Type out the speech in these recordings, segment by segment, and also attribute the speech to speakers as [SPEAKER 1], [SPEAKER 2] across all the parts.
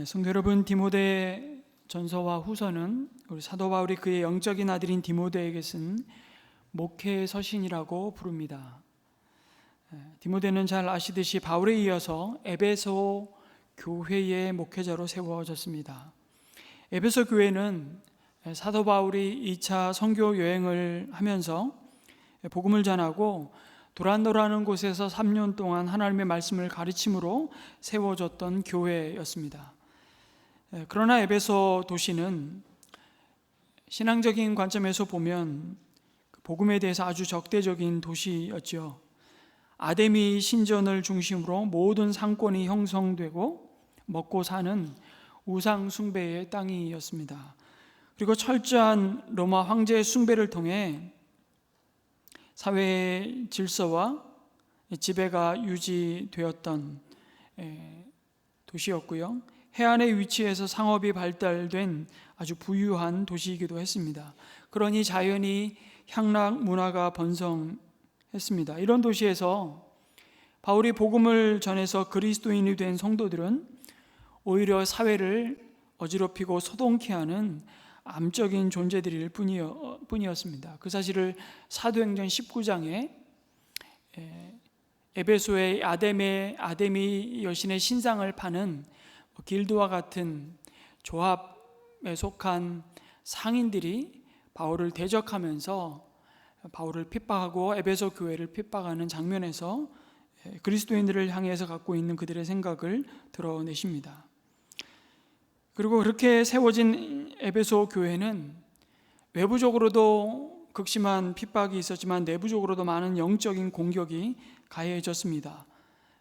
[SPEAKER 1] 성도 여러분, 디모데 전서와 후서는 우리 사도 바울이 그의 영적인 아들인 디모데에게 쓴 목회의 서신이라고 부릅니다. 디모데는 잘 아시듯이 바울에 이어서 에베소 교회의 목회자로 세워졌습니다. 에베소 교회는 사도 바울이 2차 선교 여행을 하면서 복음을 전하고 도란도라는 곳에서 3년 동안 하나님의 말씀을 가르침으로 세워졌던 교회였습니다. 그러나 에베소 도시는 신앙적인 관점에서 보면 복음에 대해서 아주 적대적인 도시였죠. 아데미 신전을 중심으로 모든 상권이 형성되고 먹고 사는 우상 숭배의 땅이었습니다. 그리고 철저한 로마 황제의 숭배를 통해 사회의 질서와 지배가 유지되었던 도시였고요. 해안에 위치해서 상업이 발달된 아주 부유한 도시이기도 했습니다. 그러니 자연히 향락 문화가 번성했습니다. 이런 도시에서 바울이 복음을 전해서 그리스도인이 된 성도들은 오히려 사회를 어지럽히고 소동케 하는 암적인 존재들일 뿐이었습니다. 그 사실을 사도행전 19장에 에베소의 아데미 여신의 신상을 파는 길드와 같은 조합에 속한 상인들이 바울을 대적하면서 바울을 핍박하고 에베소 교회를 핍박하는 장면에서 그리스도인들을 향해서 갖고 있는 그들의 생각을 드러내십니다. 그리고 그렇게 세워진 에베소 교회는 외부적으로도 극심한 핍박이 있었지만 내부적으로도 많은 영적인 공격이 가해졌습니다.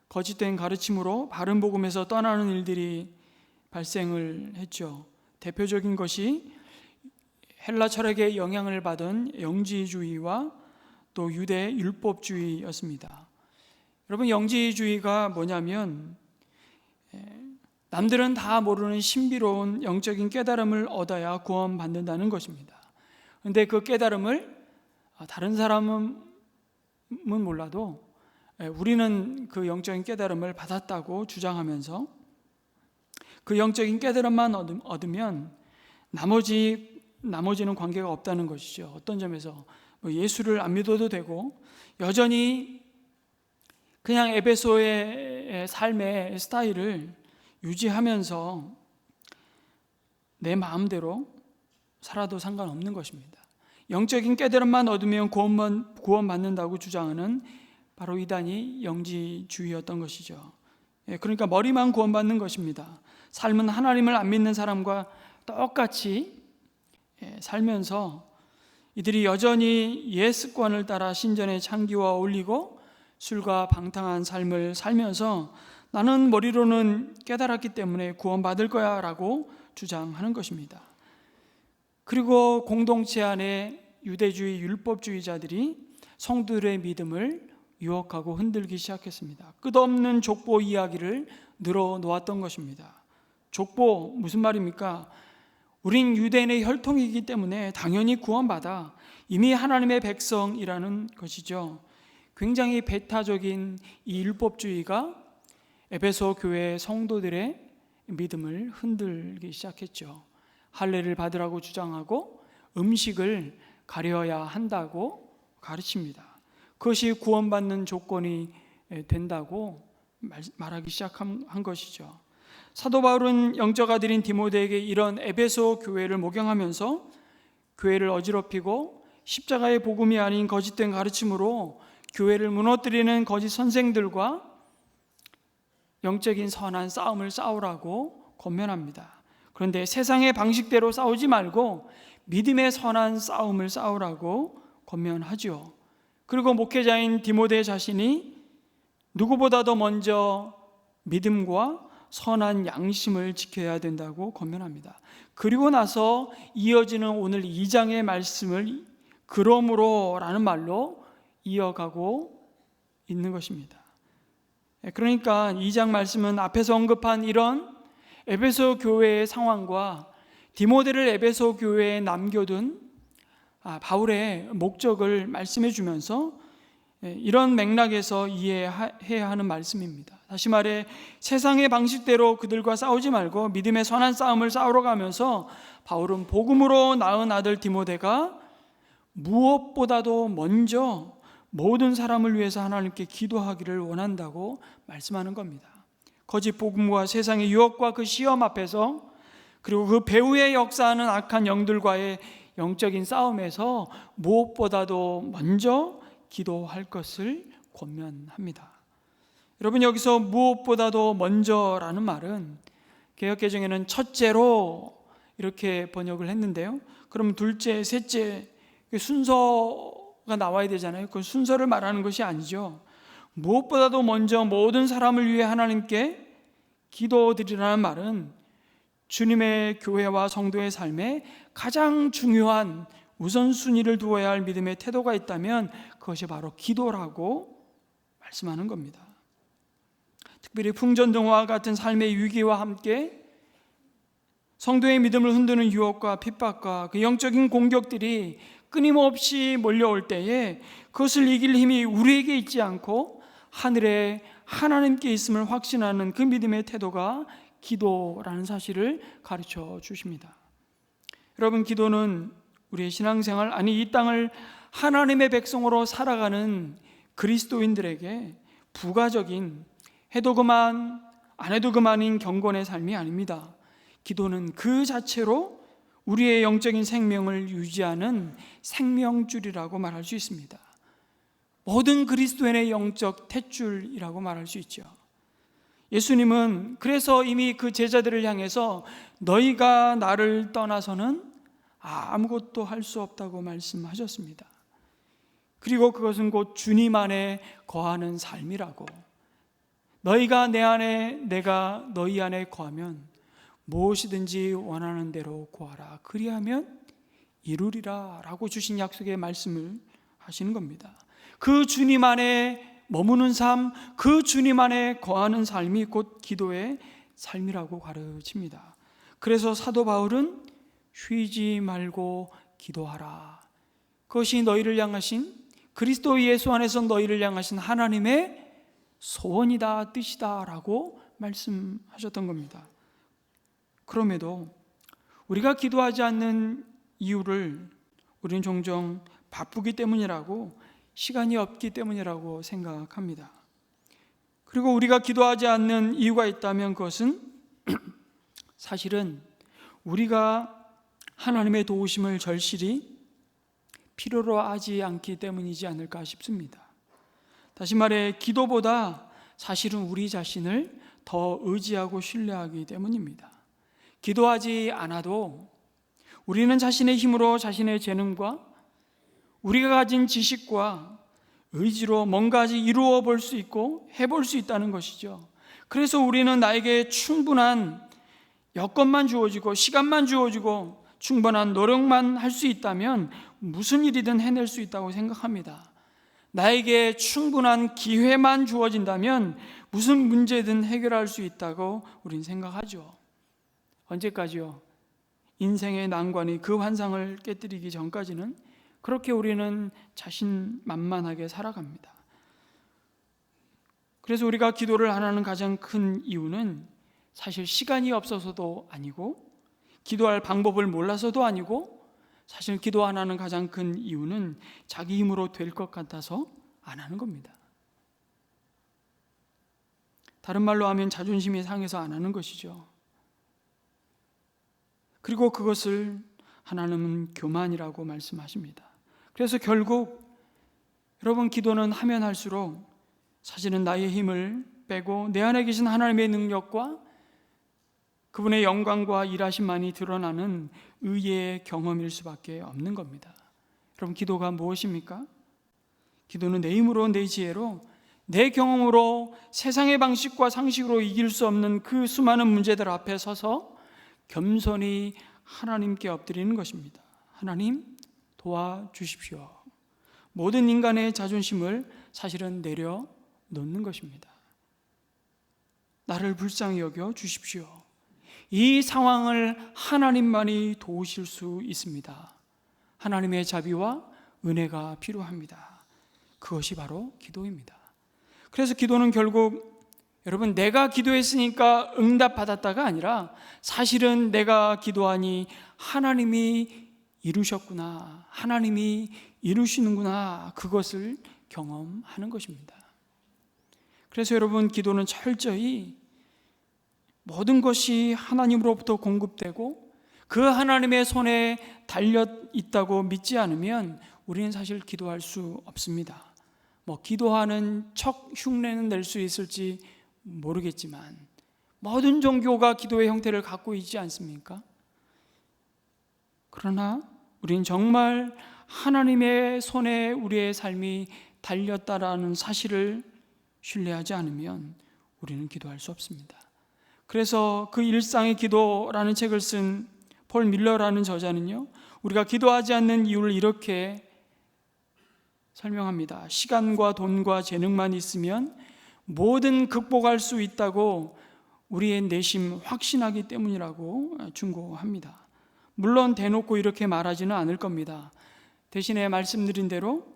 [SPEAKER 1] 거짓된 가르침으로 바른 복음에서 떠나는 일들이 발생을 했죠. 대표적인 것이 헬라 철학의 영향을 받은 영지주의와 또 유대 율법주의였습니다. 여러분, 영지주의가 뭐냐면 남들은 다 모르는 신비로운 영적인 깨달음을 얻어야 구원받는다는 것입니다. 그런데 그 깨달음을 다른 사람은 몰라도 우리는 그 영적인 깨달음을 받았다고 주장하면서 그 영적인 깨달음만 얻으면 나머지는 관계가 없다는 것이죠. 어떤 점에서 예수를 안 믿어도 되고 여전히 그냥 에베소의 삶의 스타일을 유지하면서 내 마음대로 살아도 상관없는 것입니다. 영적인 깨달음만 얻으면 구원받는다고 주장하는 바로 이단이 영지주의였던 것이죠. 그러니까 머리만 구원받는 것입니다. 삶은 하나님을 안 믿는 사람과 똑같이 살면서 이들이 여전히 옛 습관을 따라 신전에 창기와 올리고 술과 방탕한 삶을 살면서 나는 머리로는 깨달았기 때문에 구원받을 거야 라고 주장하는 것입니다. 그리고 공동체 안에 유대주의 율법주의자들이 성도들의 믿음을 유혹하고 흔들기 시작했습니다. 끝없는 족보 이야기를 늘어놓았던 것입니다. 족보 무슨 말입니까? 우린 유대인의 혈통이기 때문에 당연히 구원받아 이미 하나님의 백성이라는 것이죠. 굉장히 배타적인 이 율법주의가 에베소 교회 성도들의 믿음을 흔들기 시작했죠. 할례를 받으라고 주장하고 음식을 가려야 한다고 가르칩니다. 그것이 구원받는 조건이 된다고 말하기 시작한 것이죠. 사도 바울은 영적 아들인 디모데에게 이런 에베소 교회를 모경하면서 교회를 어지럽히고 십자가의 복음이 아닌 거짓된 가르침으로 교회를 무너뜨리는 거짓 선생들과 영적인 선한 싸움을 싸우라고 권면합니다. 그런데 세상의 방식대로 싸우지 말고 믿음의 선한 싸움을 싸우라고 권면하죠. 그리고 목회자인 디모데 자신이 누구보다도 먼저 믿음과 선한 양심을 지켜야 된다고 권면합니다. 그리고 나서 이어지는 오늘 2장의 말씀을 그러므로 라는 말로 이어가고 있는 것입니다. 그러니까 2장 말씀은 앞에서 언급한 이런 에베소 교회의 상황과 디모데를 에베소 교회에 남겨둔 바울의 목적을 말씀해 주면서 이런 맥락에서 이해해야 하는 말씀입니다. 다시 말해 세상의 방식대로 그들과 싸우지 말고 믿음의 선한 싸움을 싸우러 가면서 바울은 복음으로 낳은 아들 디모데가 무엇보다도 먼저 모든 사람을 위해서 하나님께 기도하기를 원한다고 말씀하는 겁니다. 거짓 복음과 세상의 유혹과 그 시험 앞에서, 그리고 그 배후에 역사하는 악한 영들과의 영적인 싸움에서 무엇보다도 먼저 기도할 것을 권면합니다. 여러분, 여기서 무엇보다도 먼저라는 말은 개역개정에는 첫째로 이렇게 번역을 했는데요, 그럼 둘째, 셋째 순서가 나와야 되잖아요. 그 순서를 말하는 것이 아니죠. 무엇보다도 먼저 모든 사람을 위해 하나님께 기도드리라는 말은 주님의 교회와 성도의 삶에 가장 중요한 우선순위를 두어야 할 믿음의 태도가 있다면 그것이 바로 기도라고 말씀하는 겁니다. 특별히 풍전등화와 같은 삶의 위기와 함께 성도의 믿음을 흔드는 유혹과 핍박과 그 영적인 공격들이 끊임없이 몰려올 때에 그것을 이길 힘이 우리에게 있지 않고 하늘에 하나님께 있음을 확신하는 그 믿음의 태도가 기도라는 사실을 가르쳐 주십니다. 여러분, 기도는 우리의 신앙생활, 아니 이 땅을 하나님의 백성으로 살아가는 그리스도인들에게 부가적인 해도 그만 안 해도 그만인 경건의 삶이 아닙니다. 기도는 그 자체로 우리의 영적인 생명을 유지하는 생명줄이라고 말할 수 있습니다. 모든 그리스도인의 영적 탯줄이라고 말할 수 있죠. 예수님은 그래서 이미 그 제자들을 향해서 너희가 나를 떠나서는 아무것도 할 수 없다고 말씀하셨습니다. 그리고 그것은 곧 주님 안에 거하는 삶이라고, 너희가 내 안에 내가 너희 안에 거하면 무엇이든지 원하는 대로 구하라, 그리하면 이루리라 라고 주신 약속의 말씀을 하시는 겁니다. 그 주님 안에 머무는 삶, 그 주님 안에 거하는 삶이 곧 기도의 삶이라고 가르칩니다. 그래서 사도 바울은 쉬지 말고 기도하라, 그것이 너희를 향하신, 그리스도 예수 안에서 너희를 향하신 하나님의 소원이다, 뜻이다 라고 말씀하셨던 겁니다. 그럼에도 우리가 기도하지 않는 이유를 우리는 종종 바쁘기 때문이라고, 시간이 없기 때문이라고 생각합니다. 그리고 우리가 기도하지 않는 이유가 있다면 그것은 사실은 우리가 하나님의 도우심을 절실히 필요로 하지 않기 때문이지 않을까 싶습니다. 다시 말해 기도보다 사실은 우리 자신을 더 의지하고 신뢰하기 때문입니다. 기도하지 않아도 우리는 자신의 힘으로, 자신의 재능과 우리가 가진 지식과 의지로 뭔가지 이루어 볼 수 있고 해볼 수 있다는 것이죠. 그래서 우리는 나에게 충분한 여건만 주어지고 시간만 주어지고 충분한 노력만 할 수 있다면 무슨 일이든 해낼 수 있다고 생각합니다. 나에게 충분한 기회만 주어진다면 무슨 문제든 해결할 수 있다고 우리는 생각하죠. 언제까지요? 인생의 난관이 그 환상을 깨뜨리기 전까지는 그렇게 우리는 자신만만하게 살아갑니다. 그래서 우리가 기도를 안 하는 가장 큰 이유는 사실 시간이 없어서도 아니고, 기도할 방법을 몰라서도 아니고, 사실 기도 안 하는 가장 큰 이유는 자기 힘으로 될 것 같아서 안 하는 겁니다. 다른 말로 하면 자존심이 상해서 안 하는 것이죠. 그리고 그것을 하나님은 교만이라고 말씀하십니다. 그래서 결국 여러분, 기도는 하면 할수록 사실은 나의 힘을 빼고 내 안에 계신 하나님의 능력과 그분의 영광과 일하심만이 드러나는 의의 경험일 수밖에 없는 겁니다. 여러분, 기도가 무엇입니까? 기도는 내 힘으로, 내 지혜로, 내 경험으로 세상의 방식과 상식으로 이길 수 없는 그 수많은 문제들 앞에 서서 겸손히 하나님께 엎드리는 것입니다. 하나님, 도와주십시오. 모든 인간의 자존심을 사실은 내려놓는 것입니다. 나를 불쌍히 여겨 주십시오. 이 상황을 하나님만이 도우실 수 있습니다. 하나님의 자비와 은혜가 필요합니다. 그것이 바로 기도입니다. 그래서 기도는 결국 여러분 내가 기도했으니까 응답받았다가 아니라 사실은 내가 기도하니 하나님이 이루셨구나, 하나님이 이루시는구나, 그것을 경험하는 것입니다. 그래서 여러분 기도는 철저히 모든 것이 하나님으로부터 공급되고 그 하나님의 손에 달려 있다고 믿지 않으면 우리는 사실 기도할 수 없습니다. 기도하는 척 흉내는 낼 수 있을지 모르겠지만 모든 종교가 기도의 형태를 갖고 있지 않습니까? 그러나 우리는 정말 하나님의 손에 우리의 삶이 달렸다라는 사실을 신뢰하지 않으면 우리는 기도할 수 없습니다. 그래서 그 일상의 기도라는 책을 쓴 폴 밀러라는 저자는요, 우리가 기도하지 않는 이유를 이렇게 설명합니다. 시간과 돈과 재능만 있으면 뭐든 극복할 수 있다고 우리의 내심 확신하기 때문이라고 충고합니다. 물론 대놓고 이렇게 말하지는 않을 겁니다. 대신에 말씀드린 대로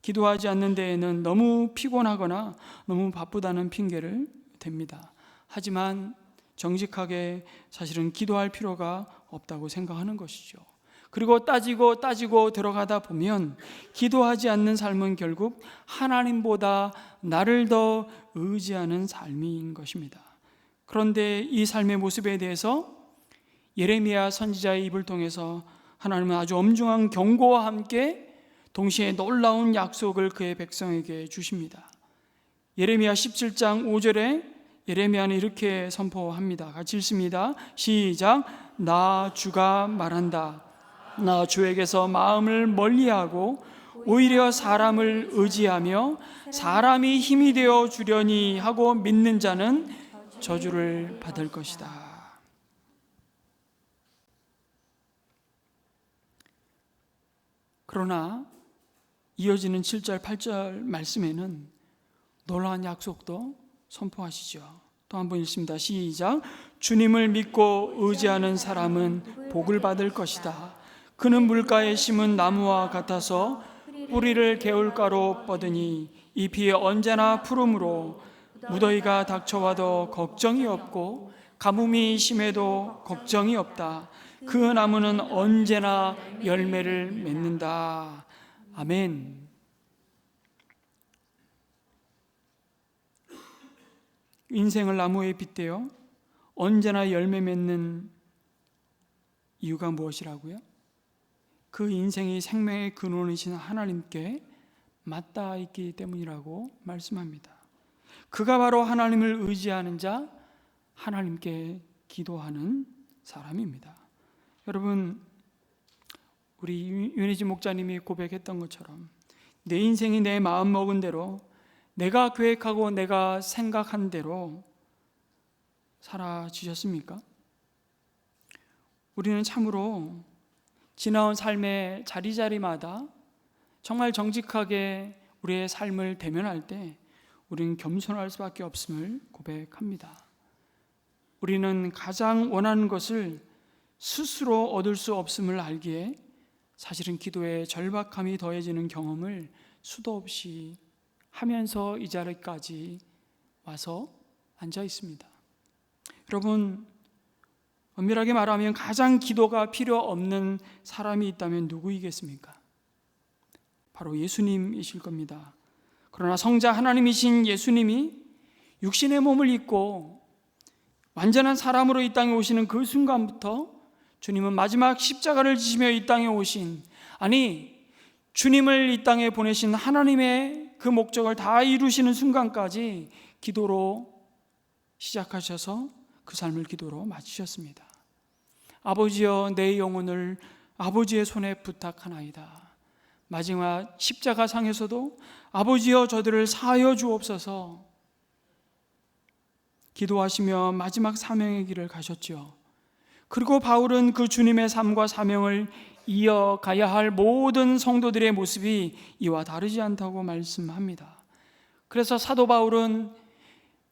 [SPEAKER 1] 기도하지 않는 데에는 너무 피곤하거나 너무 바쁘다는 핑계를 댑니다. 하지만 정직하게 사실은 기도할 필요가 없다고 생각하는 것이죠. 그리고 따지고 들어가다 보면 기도하지 않는 삶은 결국 하나님보다 나를 더 의지하는 삶인 것입니다. 그런데 이 삶의 모습에 대해서 예레미야 선지자의 입을 통해서 하나님은 아주 엄중한 경고와 함께 동시에 놀라운 약속을 그의 백성에게 주십니다. 예레미야 17장 5절에 예레미야는 이렇게 선포합니다. 같이 읽습니다. 시작. 나 주가 말한다. 나 주에게서 마음을 멀리하고 오히려 사람을 의지하며 사람이 힘이 되어 주려니 하고 믿는 자는 저주를 받을 것이다. 그러나 이어지는 7절 8절 말씀에는 놀라운 약속도 선포하시죠. 또 한 번 읽습니다. 시작. 주님을 믿고 의지하는 사람은 복을 받을 것이다. 그는 물가에 심은 나무와 같아서 뿌리를 개울가로 뻗으니 잎이 언제나 푸르므로 무더위가 닥쳐와도 걱정이 없고 가뭄이 심해도 걱정이 없다. 그 나무는 언제나 열매를 맺는다. 아멘. 인생을 나무에 빗대어 언제나 열매 맺는 이유가 무엇이라고요? 그 인생이 생명의 근원이신 하나님께 맞닿아 있기 때문이라고 말씀합니다. 그가 바로 하나님을 의지하는 자, 하나님께 기도하는 사람입니다. 여러분, 우리 윤희진 목사님이 고백했던 것처럼 내 인생이 내 마음 먹은 대로, 내가 계획하고 내가 생각한 대로 살아지셨습니까? 우리는 참으로 지나온 삶의 자리자리마다 정말 정직하게 우리의 삶을 대면할 때 우리는 겸손할 수밖에 없음을 고백합니다. 우리는 가장 원하는 것을 스스로 얻을 수 없음을 알기에 사실은 기도에 절박함이 더해지는 경험을 수도 없이 하면서 이 자리까지 와서 앉아 있습니다. 여러분, 엄밀하게 말하면 가장 기도가 필요 없는 사람이 있다면 누구이겠습니까? 바로 예수님이실 겁니다. 그러나 성자 하나님이신 예수님이 육신의 몸을 입고 완전한 사람으로 이 땅에 오시는 그 순간부터 주님은 마지막 십자가를 지시며 이 땅에 오신, 주님을 이 땅에 보내신 하나님의 그 목적을 다 이루시는 순간까지 기도로 시작하셔서 그 삶을 기도로 마치셨습니다. 아버지여, 내 영혼을 아버지의 손에 부탁하나이다. 마지막 십자가 상에서도 아버지여, 저들을 사하여 주옵소서 기도하시며 마지막 사명의 길을 가셨죠. 그리고 바울은 그 주님의 삶과 사명을 이어가야 할 모든 성도들의 모습이 이와 다르지 않다고 말씀합니다. 그래서 사도 바울은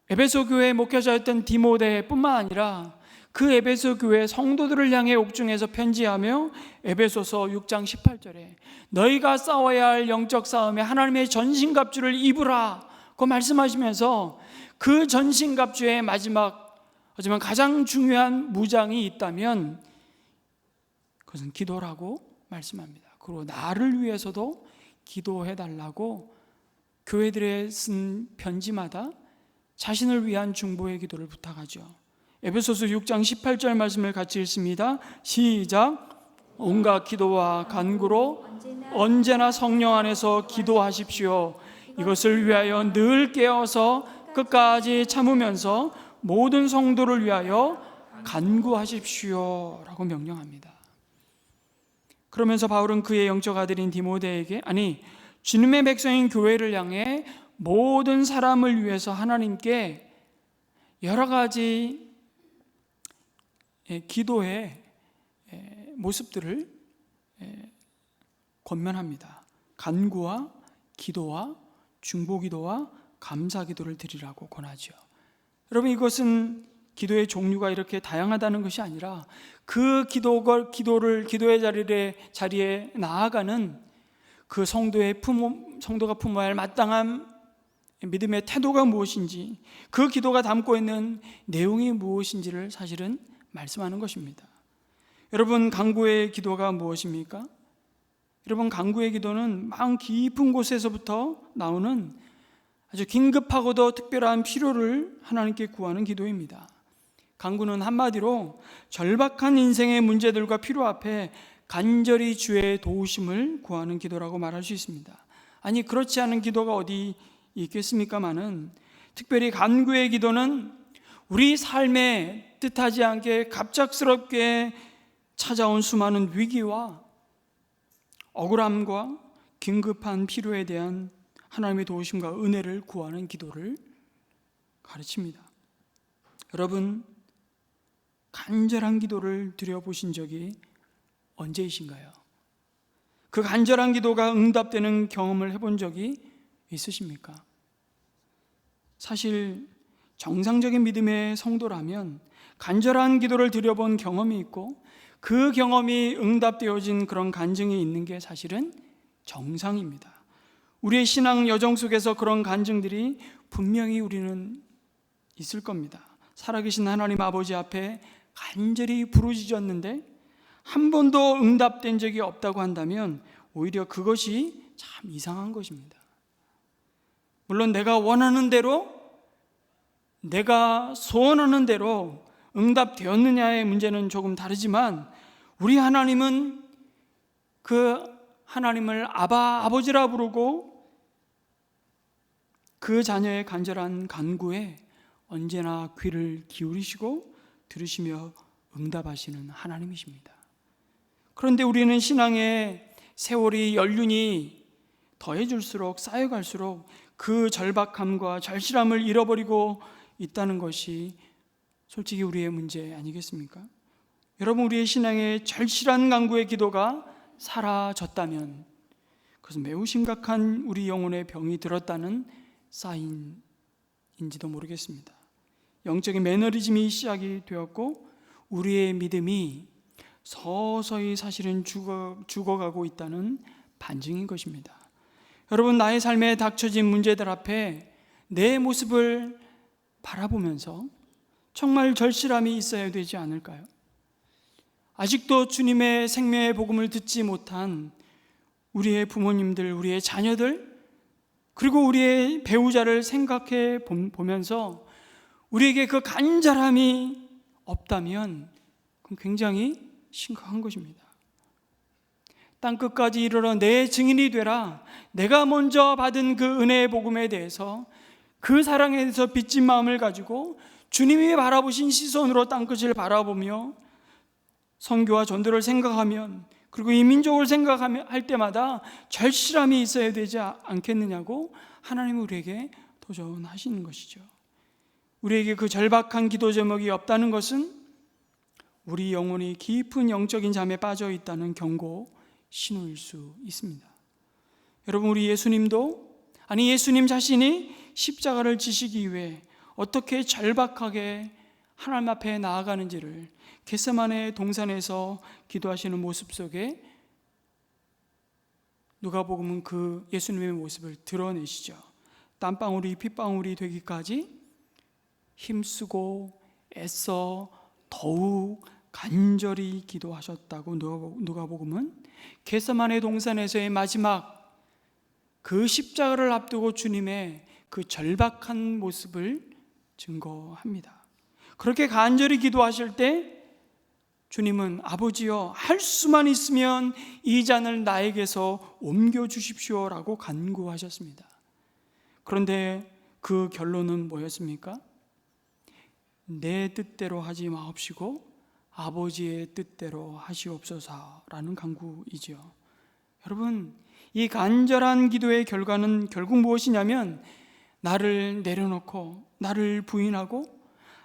[SPEAKER 1] 에베소 교회의 목회자였던 디모데뿐만 아니라 그 에베소 교회 성도들을 향해 옥중에서 편지하며 에베소서 6장 18절에 너희가 싸워야 할 영적 싸움에 하나님의 전신갑주를 입으라 고 말씀하시면서 그 전신갑주의 마지막, 하지만 가장 중요한 무장이 있다면 그것은 기도라고 말씀합니다. 그리고 나를 위해서도 기도해달라고 교회들에 쓴 편지마다 자신을 위한 중보의 기도를 부탁하죠. 에베소서 6장 18절 말씀을 같이 읽습니다. 시작. 온갖 기도와 간구로 언제나 성령 안에서 기도하십시오. 이것을 위하여 늘 깨어서 끝까지 참으면서 모든 성도를 위하여 간구하십시오 라고 명령합니다. 그러면서 바울은 그의 영적 아들인 디모데에게, 아니 주님의 백성인 교회를 향해 모든 사람을 위해서 하나님께 여러 가지 기도의 모습들을 권면합니다. 간구와 기도와 중보기도와 감사기도를 드리라고 권하죠. 여러분, 이것은 기도의 종류가 이렇게 다양하다는 것이 아니라 그 기도의 자리에 나아가는 그 성도가 품어야 할 마땅한 믿음의 태도가 무엇인지, 그 기도가 담고 있는 내용이 무엇인지를 사실은 말씀하는 것입니다. 여러분, 간구의 기도가 무엇입니까? 여러분, 간구의 기도는 마음 깊은 곳에서부터 나오는 아주 긴급하고도 특별한 필요를 하나님께 구하는 기도입니다. 간구는 한마디로 절박한 인생의 문제들과 필요 앞에 간절히 주의 도우심을 구하는 기도라고 말할 수 있습니다. 아니, 그렇지 않은 기도가 어디 있겠습니까마는, 특별히 간구의 기도는 우리 삶에 뜻하지 않게 갑작스럽게 찾아온 수많은 위기와 억울함과 긴급한 필요에 대한 하나님의 도우심과 은혜를 구하는 기도를 가르칩니다. 여러분, 간절한 기도를 드려보신 적이 언제이신가요? 그 간절한 기도가 응답되는 경험을 해본 적이 있으십니까? 사실 정상적인 믿음의 성도라면 간절한 기도를 드려본 경험이 있고 그 경험이 응답되어진 그런 간증이 있는 게 사실은 정상입니다. 우리의 신앙 여정 속에서 그런 간증들이 분명히 우리는 있을 겁니다. 살아계신 하나님 아버지 앞에 간절히 부르짖었는데 한 번도 응답된 적이 없다고 한다면 오히려 그것이 참 이상한 것입니다. 물론 내가 원하는 대로, 내가 소원하는 대로 응답되었느냐의 문제는 조금 다르지만, 우리 하나님은 그 하나님을 아버지라 부르고 그 자녀의 간절한 간구에 언제나 귀를 기울이시고 들으시며 응답하시는 하나님이십니다. 그런데 우리는 신앙의 세월이 연륜이 더해질수록, 쌓여갈수록 그 절박함과 절실함을 잃어버리고 있다는 것이 솔직히 우리의 문제 아니겠습니까? 여러분, 우리의 신앙의 절실한 간구의 기도가 사라졌다면 그것은 매우 심각한 우리 영혼의 병이 들었다는 사인인지도 모르겠습니다. 영적인 매너리즘이 시작이 되었고 우리의 믿음이 서서히 사실은 죽어가고 있다는 반증인 것입니다. 여러분, 나의 삶에 닥쳐진 문제들 앞에 내 모습을 바라보면서 정말 절실함이 있어야 되지 않을까요? 아직도 주님의 생명의 복음을 듣지 못한 우리의 부모님들, 우리의 자녀들, 그리고 우리의 배우자를 생각해 보면서 우리에게 그 간절함이 없다면 그건 굉장히 심각한 것입니다. 땅끝까지 이르러 내 증인이 되라. 내가 먼저 받은 그 은혜의 복음에 대해서, 그 사랑에 대해서 빚진 마음을 가지고 주님이 바라보신 시선으로 땅끝을 바라보며 선교와 전도를 생각하면, 그리고 이 민족을 생각할 때마다 절실함이 있어야 되지 않겠느냐고 하나님은 우리에게 도전하시는 것이죠. 우리에게 그 절박한 기도 제목이 없다는 것은 우리 영혼이 깊은 영적인 잠에 빠져 있다는 경고 신호일 수 있습니다. 여러분, 우리 예수님도, 아니 예수님 자신이 십자가를 지시기 위해 어떻게 절박하게 하나님 앞에 나아가는지를 겟세마네 동산에서 기도하시는 모습 속에 누가복음은 그 예수님의 모습을 드러내시죠. 땀방울이 핏방울이 되기까지 힘쓰고 애써 더욱 간절히 기도하셨다고 누가복음은 겟세마네 동산에서의 마지막 그 십자가를 앞두고 주님의 그 절박한 모습을 증거합니다. 그렇게 간절히 기도하실 때 주님은 아버지여, 할 수만 있으면 이 잔을 나에게서 옮겨주십시오라고 간구하셨습니다. 그런데 그 결론은 뭐였습니까? 내 뜻대로 하지 마옵시고 아버지의 뜻대로 하시옵소서라는 간구이지요. 여러분, 이 간절한 기도의 결과는 결국 무엇이냐면 나를 내려놓고 나를 부인하고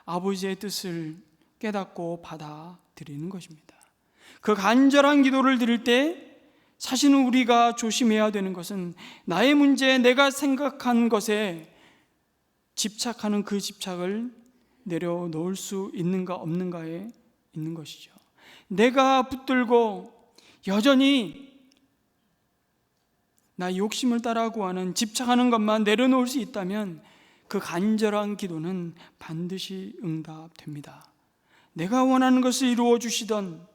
[SPEAKER 1] 아버지의 뜻을 깨닫고 받아들이는 것입니다. 그 간절한 기도를 드릴 때 사실은 우리가 조심해야 되는 것은 나의 문제, 내가 생각한 것에 집착하는 그 집착을 내려놓을 수 있는가 없는가에 있는 것이죠. 내가 붙들고 여전히 나 욕심을 따라 구하는 집착하는 것만 내려놓을 수 있다면 그 간절한 기도는 반드시 응답됩니다. 내가 원하는 것을 이루어 주시던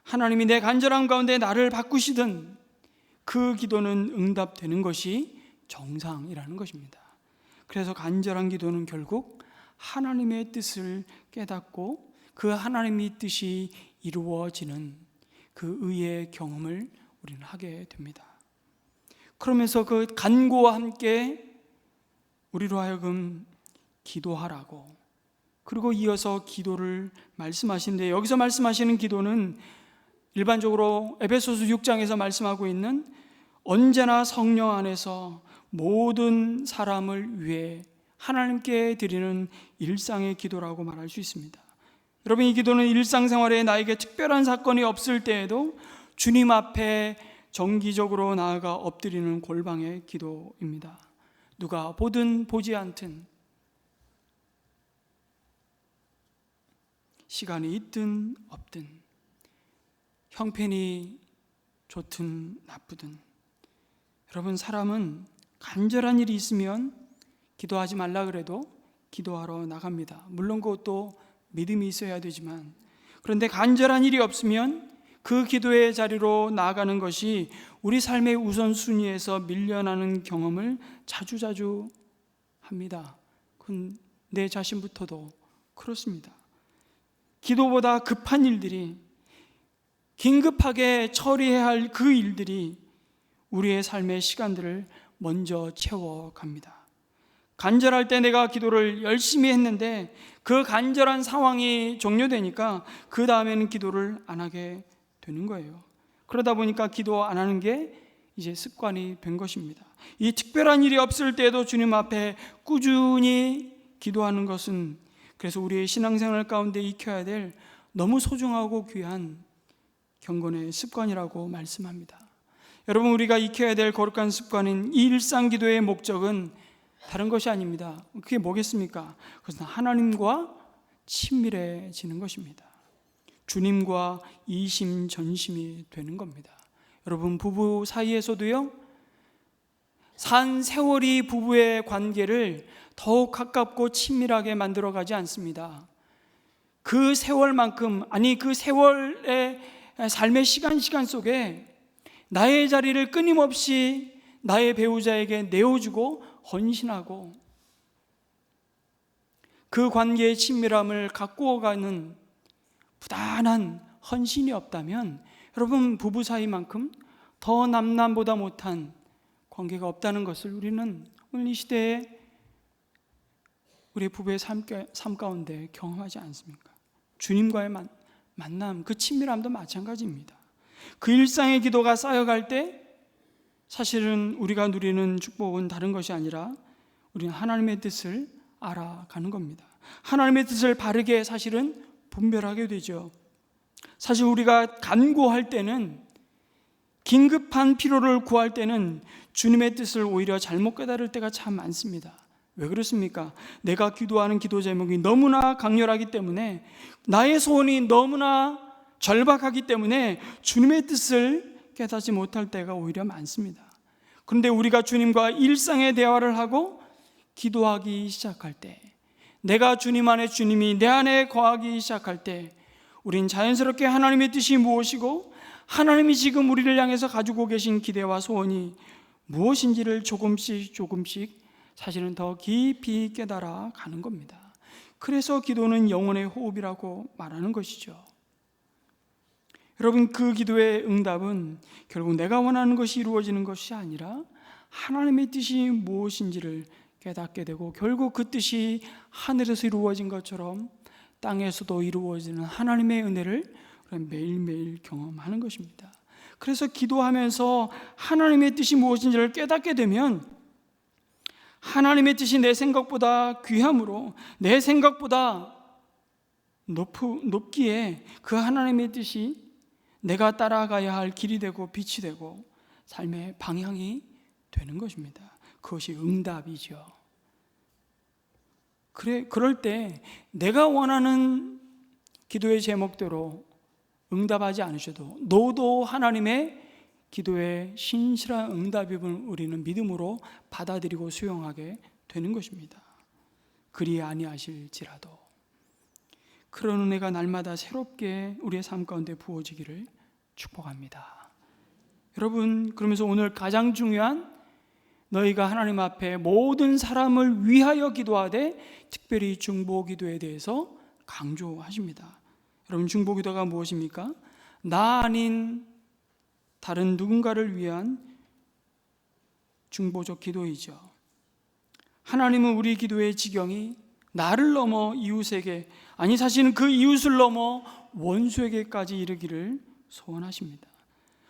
[SPEAKER 1] 하나님이 내 간절함 가운데 나를 바꾸시던 그 기도는 응답되는 것이 정상이라는 것입니다. 그래서 간절한 기도는 결국 하나님의 뜻을 깨닫고 그 하나님의 뜻이 이루어지는 그 의의 경험을 우리는 하게 됩니다. 그러면서 그 간구와 함께 우리로 하여금 기도하라고, 그리고 이어서 기도를 말씀하시는데, 여기서 말씀하시는 기도는 일반적으로 에베소서 6장에서 말씀하고 있는 언제나 성령 안에서 모든 사람을 위해 하나님께 드리는 일상의 기도라고 말할 수 있습니다. 여러분, 이 기도는 일상생활에 나에게 특별한 사건이 없을 때에도 주님 앞에 정기적으로 나아가 엎드리는 골방의 기도입니다. 누가 보든 보지 않든, 시간이 있든 없든, 형편이 좋든 나쁘든, 여러분, 사람은 간절한 일이 있으면 기도하지 말라 그래도 기도하러 나갑니다. 물론 그것도 믿음이 있어야 되지만, 그런데 간절한 일이 없으면 그 기도의 자리로 나아가는 것이 우리 삶의 우선순위에서 밀려나는 경험을 자주자주 합니다. 그건 내 자신부터도 그렇습니다. 기도보다 급한 일들이, 긴급하게 처리해야 할 그 일들이 우리의 삶의 시간들을 먼저 채워갑니다. 간절할 때 내가 기도를 열심히 했는데 그 간절한 상황이 종료되니까 그 다음에는 기도를 안 하게 되는 거예요. 그러다 보니까 기도 안 하는 게 이제 습관이 된 것입니다. 이 특별한 일이 없을 때도 주님 앞에 꾸준히 기도하는 것은 그래서 우리의 신앙생활 가운데 익혀야 될 너무 소중하고 귀한 경건의 습관이라고 말씀합니다. 여러분, 우리가 익혀야 될 거룩한 습관인 이 일상 기도의 목적은 다른 것이 아닙니다. 그게 뭐겠습니까? 그것은 하나님과 친밀해지는 것입니다. 주님과 이심전심이 되는 겁니다. 여러분, 부부 사이에서도요, 산 세월이 부부의 관계를 더욱 가깝고 친밀하게 만들어가지 않습니다. 그 세월만큼, 아니 그 세월의 삶의 시간 속에 나의 자리를 끊임없이 나의 배우자에게 내어주고 헌신하고 그 관계의 친밀함을 가꾸어가는 부단한 헌신이 없다면 여러분, 부부 사이만큼 더 남남보다 못한 관계가 없다는 것을 우리는 오늘 이 시대에 우리 부부의 삶 가운데 경험하지 않습니까? 주님과의 만남, 그 친밀함도 마찬가지입니다. 그 일상의 기도가 쌓여갈 때 사실은 우리가 누리는 축복은 다른 것이 아니라 우리는 하나님의 뜻을 알아가는 겁니다. 하나님의 뜻을 바르게 사실은 분별하게 되죠. 사실 우리가 간구할 때는, 긴급한 필요를 구할 때는 주님의 뜻을 오히려 잘못 깨달을 때가 참 많습니다. 왜 그렇습니까? 내가 기도하는 기도 제목이 너무나 강렬하기 때문에, 나의 소원이 너무나 절박하기 때문에 주님의 뜻을 깨닫지 못할 때가 오히려 많습니다. 그런데 우리가 주님과 일상의 대화를 하고 기도하기 시작할 때, 내가 주님 안에, 주님이 내 안에 거하기 시작할 때, 우린 자연스럽게 하나님의 뜻이 무엇이고 하나님이 지금 우리를 향해서 가지고 계신 기대와 소원이 무엇인지를 조금씩 사실은 더 깊이 깨달아 가는 겁니다. 그래서 기도는 영혼의 호흡이라고 말하는 것이죠. 여러분, 그 기도의 응답은 결국 내가 원하는 것이 이루어지는 것이 아니라 하나님의 뜻이 무엇인지를 깨닫게 되고, 결국 그 뜻이 하늘에서 이루어진 것처럼 땅에서도 이루어지는 하나님의 은혜를 매일매일 경험하는 것입니다. 그래서 기도하면서 하나님의 뜻이 무엇인지를 깨닫게 되면, 하나님의 뜻이 내 생각보다 귀함으로, 내 생각보다 높기에 그 하나님의 뜻이 내가 따라가야 할 길이 되고 빛이 되고 삶의 방향이 되는 것입니다. 그것이 응답이죠. 그럴 때 내가 원하는 기도의 제목대로 응답하지 않으셔도 너도 하나님의 기도의 신실한 응답임을 우리는 믿음으로 받아들이고 수용하게 되는 것입니다. 그리 아니하실지라도. 그런 은혜가 날마다 새롭게 우리의 삶 가운데 부어지기를 축복합니다. 여러분, 그러면서 오늘 가장 중요한, 너희가 하나님 앞에 모든 사람을 위하여 기도하되 특별히 중보기도에 대해서 강조하십니다. 여러분, 중보기도가 무엇입니까? 나 아닌 다른 누군가를 위한 중보적 기도이죠. 하나님은 우리 기도의 지경이 나를 넘어 이웃에게, 아니 사실은 그 이웃을 넘어 원수에게까지 이르기를 소원하십니다.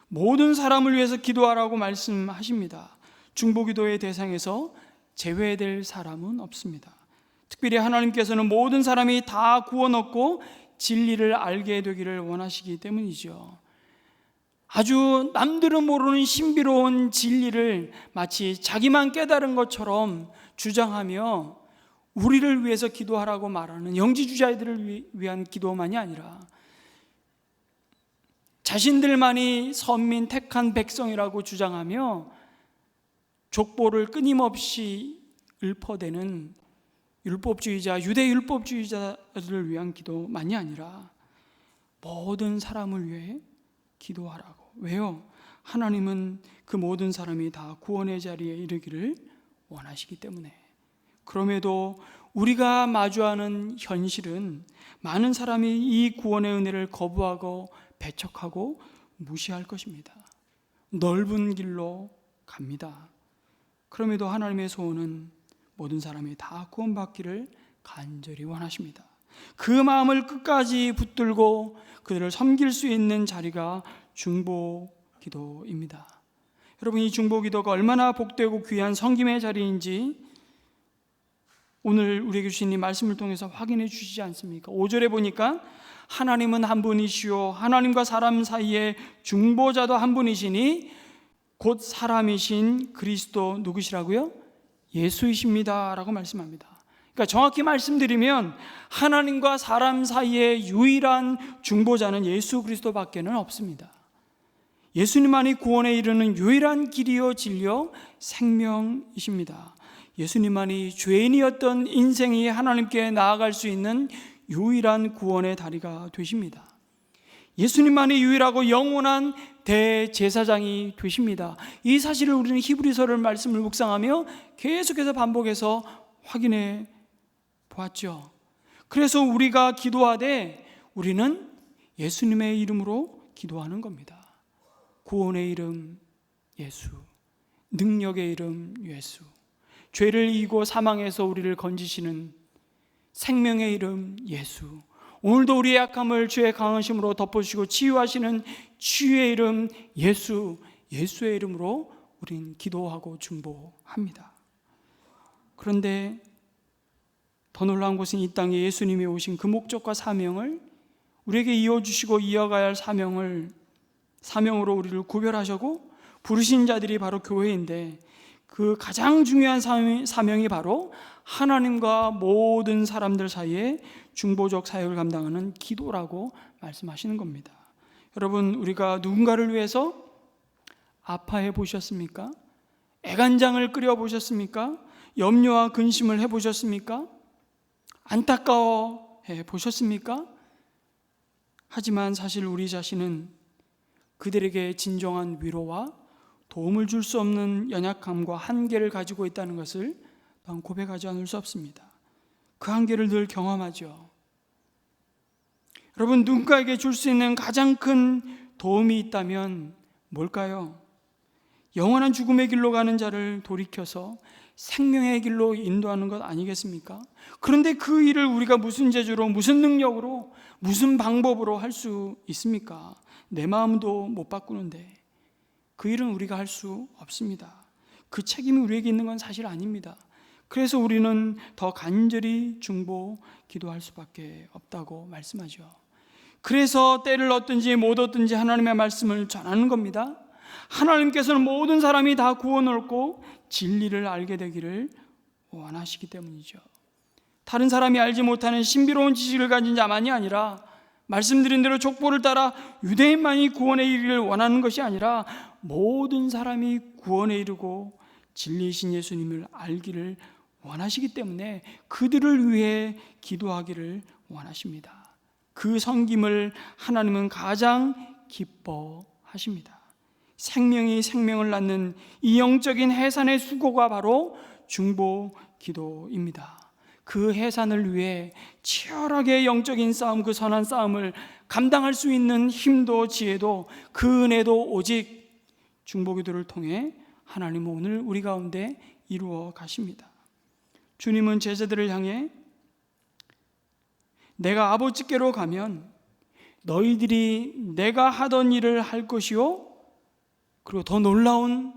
[SPEAKER 1] 모든 사람을 위해서 기도하라고 말씀하십니다. 중보기도의 대상에서 제외될 사람은 없습니다. 특별히 하나님께서는 모든 사람이 다 구원 얻고 진리를 알게 되기를 원하시기 때문이죠. 아주 남들은 모르는 신비로운 진리를 마치 자기만 깨달은 것처럼 주장하며 우리를 위해서 기도하라고 말하는 영지주자들을 위한 기도만이 아니라 자신들만이 선민 택한 백성이라고 주장하며 족보를 끊임없이 읊어대는 율법주의자, 유대 율법주의자들을 위한 기도만이 아니라 모든 사람을 위해 기도하라고. 왜요? 하나님은 그 모든 사람이 다 구원의 자리에 이르기를 원하시기 때문에. 그럼에도 우리가 마주하는 현실은 많은 사람이 이 구원의 은혜를 거부하고 배척하고 무시할 것입니다. 넓은 길로 갑니다. 그럼에도 하나님의 소원은 모든 사람이 다 구원받기를 간절히 원하십니다. 그 마음을 끝까지 붙들고 그들을 섬길 수 있는 자리가 중보기도입니다. 여러분, 이 중보기도가 얼마나 복되고 귀한 섬김의 자리인지 오늘 우리에게 주신 이 말씀을 통해서 확인해 주시지 않습니까? 5절에 보니까 하나님은 한 분이시요 하나님과 사람 사이에 중보자도 한 분이시니 곧 사람이신 그리스도 누구시라고요? 예수이십니다 라고 말씀합니다. 그러니까 정확히 말씀드리면 하나님과 사람 사이의 유일한 중보자는 예수 그리스도밖에는 없습니다. 예수님만이 구원에 이르는 유일한 길이요 진리요 생명이십니다. 예수님만이 죄인이었던 인생이 하나님께 나아갈 수 있는 유일한 구원의 다리가 되십니다. 예수님만이 유일하고 영원한 대제사장이 되십니다. 이 사실을 우리는 히브리서를 말씀을 묵상하며 계속해서 반복해서 확인해 보았죠. 그래서 우리가 기도하되 우리는 예수님의 이름으로 기도하는 겁니다. 구원의 이름 예수, 능력의 이름 예수, 죄를 이기고 사망에서 우리를 건지시는 생명의 이름 예수, 오늘도 우리의 약함을 주의 강하심으로 덮어주시고 치유하시는 치유의 이름 예수, 예수의 이름으로 우린 기도하고 중보합니다. 그런데 더 놀라운 것은 이 땅에 예수님이 오신 그 목적과 사명을 우리에게 이어주시고 이어가야 할 사명으로 우리를 구별하시고 부르신 자들이 바로 교회인데, 그 가장 중요한 사명이 바로 하나님과 모든 사람들 사이에 중보적 사역을 감당하는 기도라고 말씀하시는 겁니다. 여러분, 우리가 누군가를 위해서 아파해 보셨습니까? 애간장을 끓여 보셨습니까? 염려와 근심을 해 보셨습니까? 안타까워해 보셨습니까? 하지만 사실 우리 자신은 그들에게 진정한 위로와 도움을 줄 수 없는 연약함과 한계를 가지고 있다는 것을 또한 고백하지 않을 수 없습니다. 그 한계를 늘 경험하죠. 여러분, 누군가에게 줄 수 있는 가장 큰 도움이 있다면 뭘까요? 영원한 죽음의 길로 가는 자를 돌이켜서 생명의 길로 인도하는 것 아니겠습니까? 그런데 그 일을 우리가 무슨 재주로, 무슨 능력으로, 무슨 방법으로 할 수 있습니까? 내 마음도 못 바꾸는데 그 일은 우리가 할 수 없습니다. 그 책임이 우리에게 있는 건 사실 아닙니다. 그래서 우리는 더 간절히 중보 기도할 수밖에 없다고 말씀하죠. 그래서 때를 얻든지 못 얻든지 하나님의 말씀을 전하는 겁니다. 하나님께서는 모든 사람이 다 구원을 얻고 진리를 알게 되기를 원하시기 때문이죠. 다른 사람이 알지 못하는 신비로운 지식을 가진 자만이 아니라, 말씀드린 대로 족보를 따라 유대인만이 구원에 이르기를 원하는 것이 아니라 모든 사람이 구원에 이르고 진리이신 예수님을 알기를 원하시기 때문에 그들을 위해 기도하기를 원하십니다. 그 섬김을 하나님은 가장 기뻐하십니다. 생명이 생명을 낳는 이 영적인 해산의 수고가 바로 중보 기도입니다. 그 해산을 위해 치열하게 영적인 싸움, 그 선한 싸움을 감당할 수 있는 힘도 지혜도 그 은혜도 오직 중보 기도를 통해 하나님은 오늘 우리 가운데 이루어 가십니다. 주님은 제자들을 향해 내가 아버지께로 가면 너희들이 내가 하던 일을 할 것이요, 그리고 더 놀라운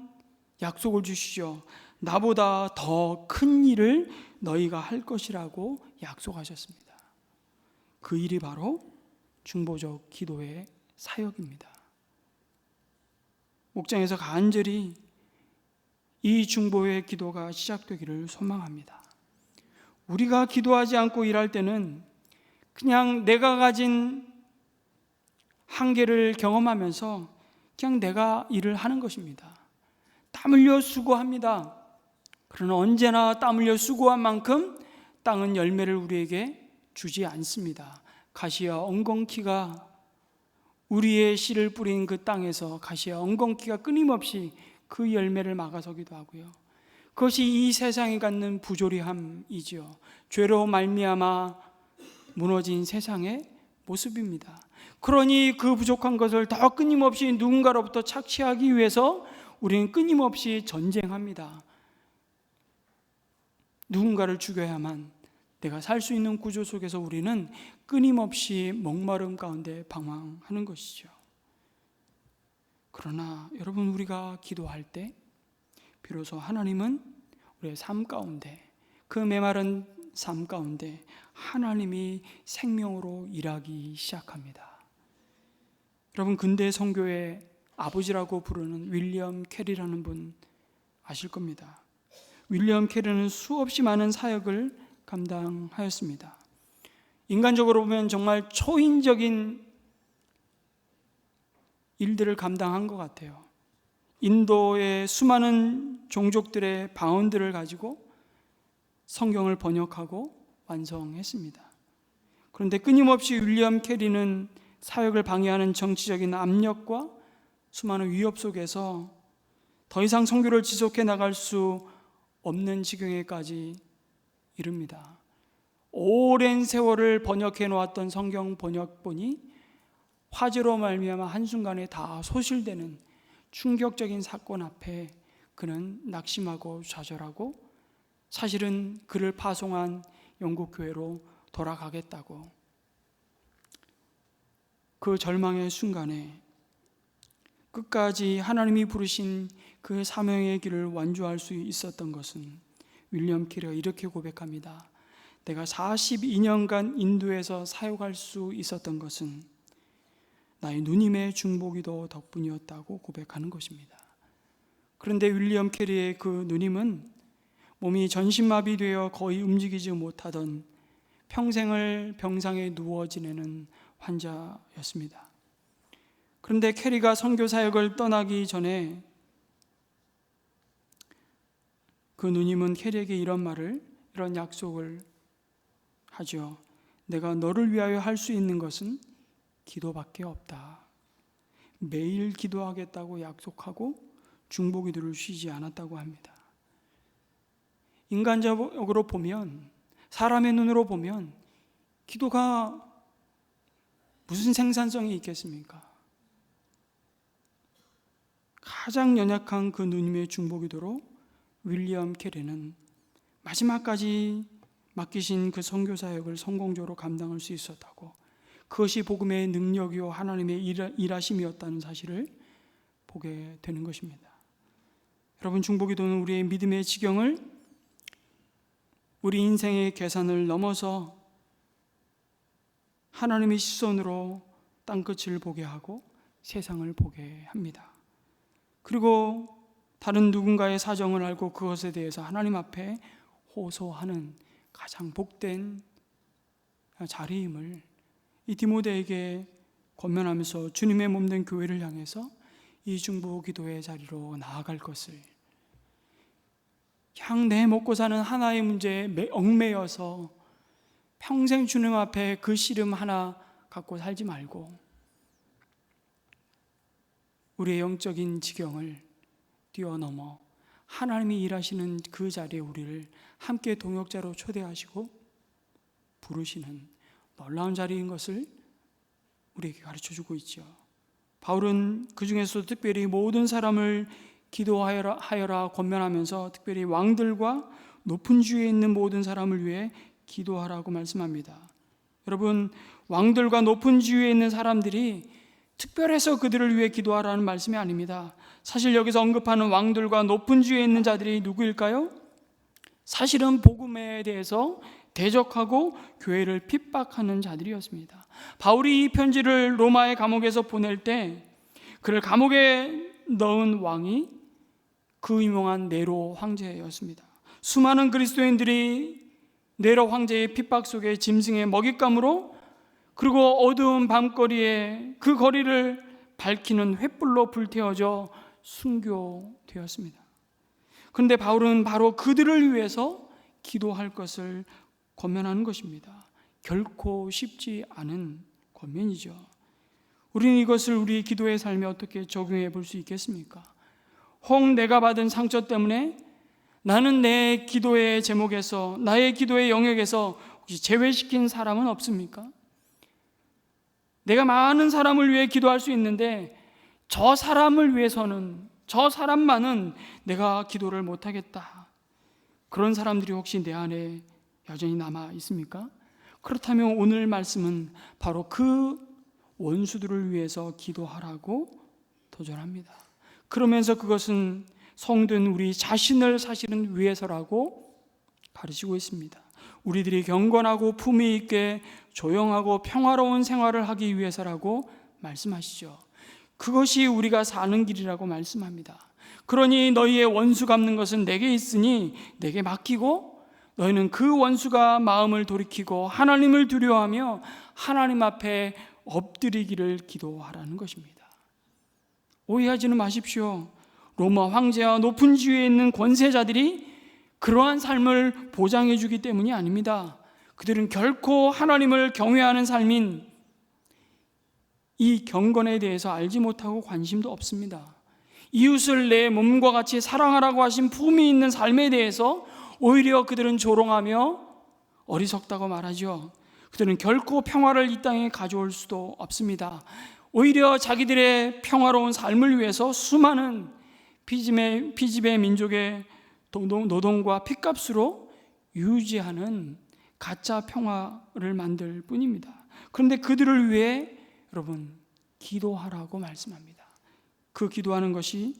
[SPEAKER 1] 약속을 주시죠. 나보다 더 큰 일을 너희가 할 것이라고 약속하셨습니다. 그 일이 바로 중보적 기도의 사역입니다. 목장에서 간절히 이 중보의 기도가 시작되기를 소망합니다. 우리가 기도하지 않고 일할 때는 그냥 내가 가진 한계를 경험하면서 그냥 내가 일을 하는 것입니다. 땀 흘려 수고합니다. 그러나 언제나 땀 흘려 수고한 만큼 땅은 열매를 우리에게 주지 않습니다. 가시와 엉겅퀴가 우리의 씨를 뿌린 그 땅에서 가시와 엉겅퀴가 끊임없이 그 열매를 막아서기도 하고요. 그것이 이 세상이 갖는 부조리함이죠. 죄로 말미암아 무너진 세상의 모습입니다. 그러니 그 부족한 것을 더 끊임없이 누군가로부터 착취하기 위해서 우리는 끊임없이 전쟁합니다. 누군가를 죽여야만 내가 살 수 있는 구조 속에서 우리는 끊임없이 목마름 가운데 방황하는 것이죠. 그러나 여러분, 우리가 기도할 때 비로소 하나님은 우리의 삶 가운데, 그 메마른 삶 가운데 하나님이 생명으로 일하기 시작합니다. 여러분, 근대 선교의 아버지라고 부르는 윌리엄 캐리라는 분 아실 겁니다. 윌리엄 캐리는 수없이 많은 사역을 감당하였습니다. 인간적으로 보면 정말 초인적인 일들을 감당한 것 같아요. 인도의 수많은 종족들의 방언들을 가지고 성경을 번역하고 완성했습니다. 그런데 끊임없이 윌리엄 캐리는 사역을 방해하는 정치적인 압력과 수많은 위협 속에서 더 이상 선교를 지속해 나갈 수 없는 지경에까지 이릅니다. 오랜 세월을 번역해 놓았던 성경 번역본이 화재로 말미암아 한순간에 다 소실되는 충격적인 사건 앞에 그는 낙심하고 좌절하고 사실은 그를 파송한 영국 교회로 돌아가겠다고, 그 절망의 순간에 끝까지 하나님이 부르신 그 사명의 길을 완주할 수 있었던 것은 윌리엄 캐리가 이렇게 고백합니다. 내가 42년간 인도에서 사역할 수 있었던 것은 나의 누님의 중보기도 덕분이었다고 고백하는 것입니다. 그런데 윌리엄 캐리의 그 누님은 몸이 전신마비되어 거의 움직이지 못하던 평생을 병상에 누워 지내는 환자였습니다. 그런데 캐리가 선교 사역을 떠나기 전에 그 누님은 캐리에게 이런 약속을 하죠. 내가 너를 위하여 할 수 있는 것은 기도밖에 없다. 매일 기도하겠다고 약속하고 중보기도를 쉬지 않았다고 합니다. 인간적으로 보면, 사람의 눈으로 보면 기도가 무슨 생산성이 있겠습니까? 가장 연약한 그 누님의 중보기도로 윌리엄 캐리는 마지막까지 맡기신 그 선교 사역을 성공적으로 감당할 수 있었다고, 그것이 복음의 능력이요 하나님의 일하심이었다는 사실을 보게 되는 것입니다. 여러분, 중보기도는 우리의 믿음의 지경을, 우리 인생의 계산을 넘어서 하나님의 시선으로 땅끝을 보게 하고 세상을 보게 합니다. 그리고 다른 누군가의 사정을 알고 그것에 대해서 하나님 앞에 호소하는 가장 복된 자리임을 이 디모데에게 권면하면서 주님의 몸된 교회를 향해서 이 중보기도의 자리로 나아갈 것을, 그냥 내 먹고 사는 하나의 문제에 얽매여서 평생 주님 앞에 그 씨름 하나 갖고 살지 말고 우리의 영적인 지경을 뛰어넘어 하나님이 일하시는 그 자리에 우리를 함께 동역자로 초대하시고 부르시는 놀라운 자리인 것을 우리에게 가르쳐주고 있죠. 바울은 그 중에서도 특별히 모든 사람을 기도하여라 권면하면서 특별히 왕들과 높은 주위에 있는 모든 사람을 위해 기도하라고 말씀합니다. 여러분, 왕들과 높은 주위에 있는 사람들이 특별해서 그들을 위해 기도하라는 말씀이 아닙니다. 사실 여기서 언급하는 왕들과 높은 주위에 있는 자들이 누구일까요? 사실은 복음에 대해서 대적하고 교회를 핍박하는 자들이었습니다. 바울이 이 편지를 로마의 감옥에서 보낼 때 그를 감옥에 넣은 왕이 그 유명한 네로 황제였습니다. 수많은 그리스도인들이 네로 황제의 핍박 속에 짐승의 먹잇감으로, 그리고 어두운 밤거리에 그 거리를 밝히는 횃불로 불태워져 순교되었습니다. 그런데 바울은 바로 그들을 위해서 기도할 것을 권면하는 것입니다. 결코 쉽지 않은 권면이죠. 우리는 이것을 우리 기도의 삶에 어떻게 적용해 볼 수 있겠습니까? 혹 내가 받은 상처 때문에 나는 내 기도의 제목에서, 나의 기도의 영역에서 혹시 제외시킨 사람은 없습니까? 내가 많은 사람을 위해 기도할 수 있는데 저 사람을 위해서는, 저 사람만은 내가 기도를 못하겠다. 그런 사람들이 혹시 내 안에 여전히 남아 있습니까? 그렇다면 오늘 말씀은 바로 그 원수들을 위해서 기도하라고 도전합니다. 그러면서 그것은 성도인 우리 자신을 사실은 위해서라고 가르치고 있습니다. 우리들이 경건하고 품위 있게 조용하고 평화로운 생활을 하기 위해서라고 말씀하시죠. 그것이 우리가 사는 길이라고 말씀합니다. 그러니 너희의 원수 갚는 것은 내게 있으니 내게 맡기고 너희는 그 원수가 마음을 돌이키고 하나님을 두려워하며 하나님 앞에 엎드리기를 기도하라는 것입니다. 오해하지는 마십시오. 로마 황제와 높은 지위에 있는 권세자들이 그러한 삶을 보장해 주기 때문이 아닙니다. 그들은 결코 하나님을 경외하는 삶인 이 경건에 대해서 알지 못하고 관심도 없습니다. 이웃을 내 몸과 같이 사랑하라고 하신 품이 있는 삶에 대해서 오히려 그들은 조롱하며 어리석다고 말하죠. 그들은 결코 평화를 이 땅에 가져올 수도 없습니다. 오히려 자기들의 평화로운 삶을 위해서 수많은 피지배 민족의 노동과 핏값으로 유지하는 가짜 평화를 만들 뿐입니다. 그런데 그들을 위해 여러분 기도하라고 말씀합니다. 그 기도하는 것이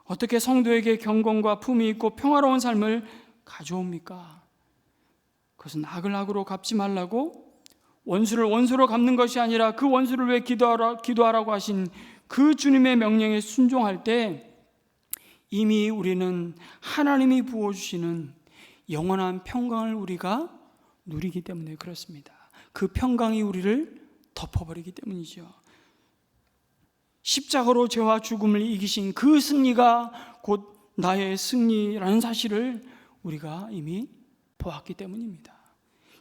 [SPEAKER 1] 어떻게 성도에게 경건과 품이 있고 평화로운 삶을 가져옵니까? 그것은 악을 악으로 갚지 말라고, 원수를 원수로 갚는 것이 아니라 그 원수를 위해 기도하라고 하신 그 주님의 명령에 순종할 때 이미 우리는 하나님이 부어주시는 영원한 평강을 우리가 누리기 때문에 그렇습니다. 그 평강이 우리를 덮어버리기 때문이죠. 십자가로 죄와 죽음을 이기신 그 승리가 곧 나의 승리라는 사실을 우리가 이미 보았기 때문입니다.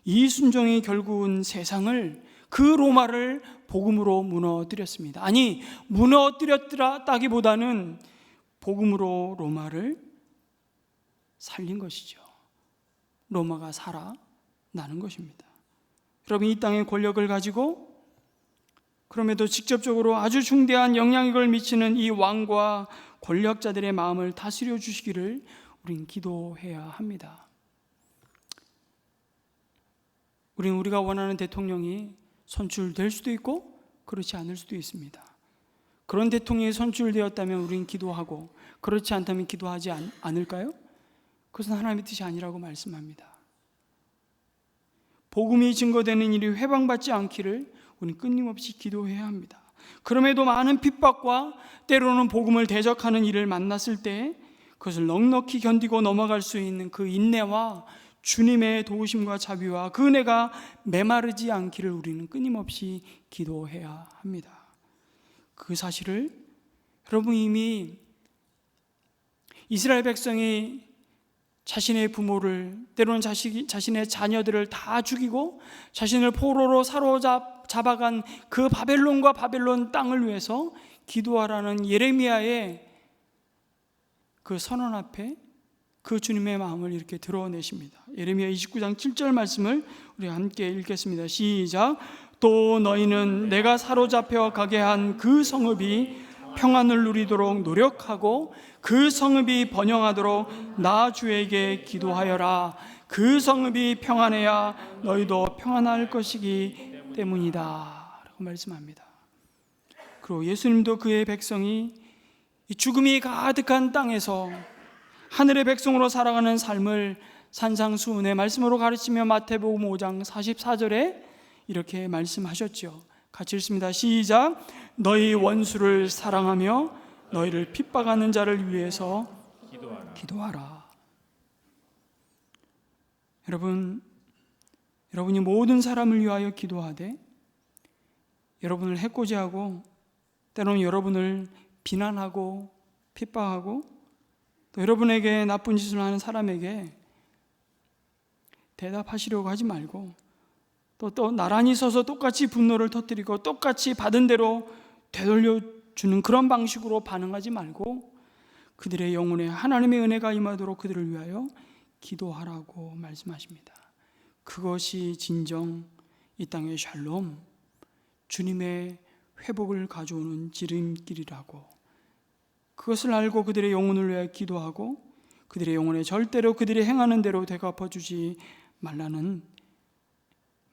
[SPEAKER 1] 이 순종이 결국은 세상을, 그 로마를 복음으로 무너뜨렸습니다. 아니, 무너뜨렸다기보다는 복음으로 로마를 살린 것이죠. 로마가 살아나는 것입니다. 여러분, 이 땅의 권력을 가지고 그럼에도 직접적으로 아주 중대한 영향력을 미치는 이 왕과 권력자들의 마음을 다스려 주시기를 우린 기도해야 합니다. 우리는 우리가 원하는 대통령이 선출될 수도 있고 그렇지 않을 수도 있습니다. 그런 대통령이 선출되었다면 우리는 기도하고, 그렇지 않다면 기도하지 않을까요? 그것은 하나님의 뜻이 아니라고 말씀합니다. 복음이 증거되는 일이 회방받지 않기를 우리는 끊임없이 기도해야 합니다. 그럼에도 많은 핍박과 때로는 복음을 대적하는 일을 만났을 때 그것을 넉넉히 견디고 넘어갈 수 있는 그 인내와 주님의 도우심과 자비와 그 은혜가 메마르지 않기를 우리는 끊임없이 기도해야 합니다. 그 사실을 여러분, 이미 이스라엘 백성이 자신의 부모를, 때로는 자신의 자녀들을 다 죽이고 자신을 포로로 사로잡아간 그 바벨론 땅을 위해서 기도하라는 예레미야의 그 선언 앞에 그 주님의 마음을 이렇게 드러내십니다. 예레미야 29장 7절 말씀을 우리 함께 읽겠습니다. 시작. 또 너희는 내가 사로잡혀 가게 한 그 성읍이 평안을 누리도록 노력하고 그 성읍이 번영하도록 나 주에게 기도하여라. 그 성읍이 평안해야 너희도 평안할 것이기 때문이다 라고 말씀합니다. 그리고 예수님도 그의 백성이 이 죽음이 가득한 땅에서 하늘의 백성으로 살아가는 삶을 산상수훈의 말씀으로 가르치며 마태복음 5장 44절에 이렇게 말씀하셨죠. 같이 읽습니다. 시작. 너희 원수를 사랑하며 너희를 핍박하는 자를 위해서 기도하라. 여러분이 모든 사람을 위하여 기도하되 여러분을 해코지하고 때로는 여러분을 비난하고 핍박하고 또 여러분에게 나쁜 짓을 하는 사람에게 대답하시려고 하지 말고 또 나란히 서서 똑같이 분노를 터뜨리고 똑같이 받은 대로 되돌려주는 그런 방식으로 반응하지 말고 그들의 영혼에 하나님의 은혜가 임하도록 그들을 위하여 기도하라고 말씀하십니다. 그것이 진정 이 땅의 샬롬, 주님의 회복을 가져오는 지름길이라고, 그것을 알고 그들의 영혼을 위하여 기도하고 그들의 영혼에 절대로 그들이 행하는 대로 되갚아주지 말라는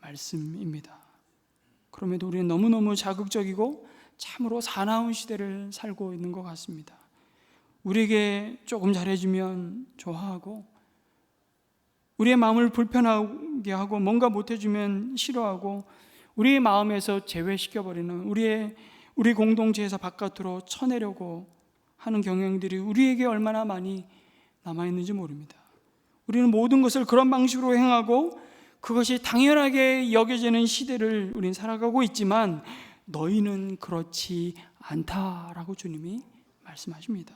[SPEAKER 1] 말씀입니다. 그럼에도 우리는 너무너무 자극적이고 참으로 사나운 시대를 살고 있는 것 같습니다. 우리에게 조금 잘해주면 좋아하고 우리의 마음을 불편하게 하고 뭔가 못해주면 싫어하고 우리의 마음에서 제외시켜버리는 우리 공동체에서 바깥으로 쳐내려고 하는 경향들이 우리에게 얼마나 많이 남아있는지 모릅니다. 우리는 모든 것을 그런 방식으로 행하고 그것이 당연하게 여겨지는 시대를 우리는 살아가고 있지만 너희는 그렇지 않다라고 주님이 말씀하십니다.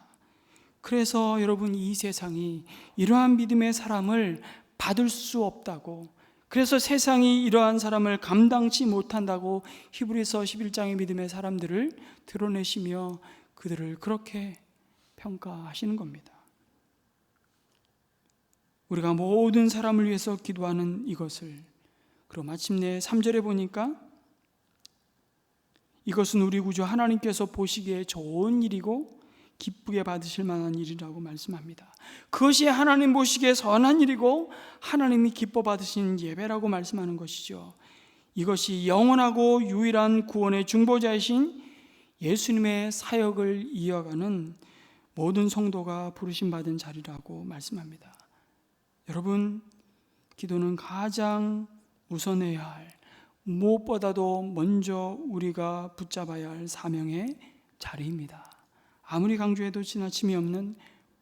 [SPEAKER 1] 그래서 여러분, 이 세상이 이러한 믿음의 사람을 받을 수 없다고, 그래서 세상이 이러한 사람을 감당치 못한다고 히브리서 11장의 믿음의 사람들을 드러내시며 그들을 그렇게 평가하시는 겁니다. 우리가 모든 사람을 위해서 기도하는 이것을, 그리고 마침내 3절에 보니까 이것은 우리 구주 하나님께서 보시기에 좋은 일이고 기쁘게 받으실 만한 일이라고 말씀합니다. 그것이 하나님 보시기에 선한 일이고 하나님이 기뻐 받으시는 예배라고 말씀하는 것이죠. 이것이 영원하고 유일한 구원의 중보자이신 예수님의 사역을 이어가는 모든 성도가 부르심받은 자리라고 말씀합니다. 여러분, 기도는 가장 우선해야 할, 무엇보다도 먼저 우리가 붙잡아야 할 사명의 자리입니다. 아무리 강조해도 지나침이 없는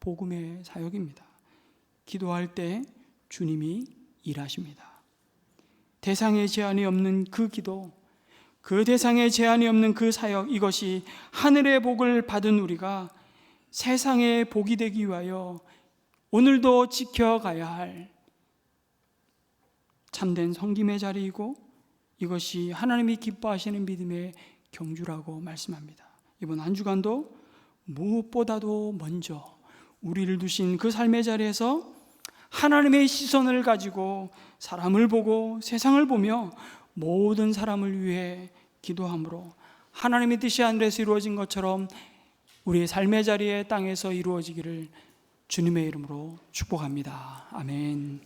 [SPEAKER 1] 복음의 사역입니다. 기도할 때 주님이 일하십니다. 대상에 제한이 없는 그 기도, 그 대상에 제한이 없는 그 사역, 이것이 하늘의 복을 받은 우리가 세상의 복이 되기 위하여 오늘도 지켜가야 할 참된 섬김의 자리이고, 이것이 하나님이 기뻐하시는 믿음의 경주라고 말씀합니다. 이번 한 주간도 무엇보다도 먼저 우리를 두신 그 삶의 자리에서 하나님의 시선을 가지고 사람을 보고 세상을 보며 모든 사람을 위해 기도함으로 하나님의 뜻이 하늘에서 이루어진 것처럼 우리의 삶의 자리에 땅에서 이루어지기를 주님의 이름으로 축복합니다. 아멘.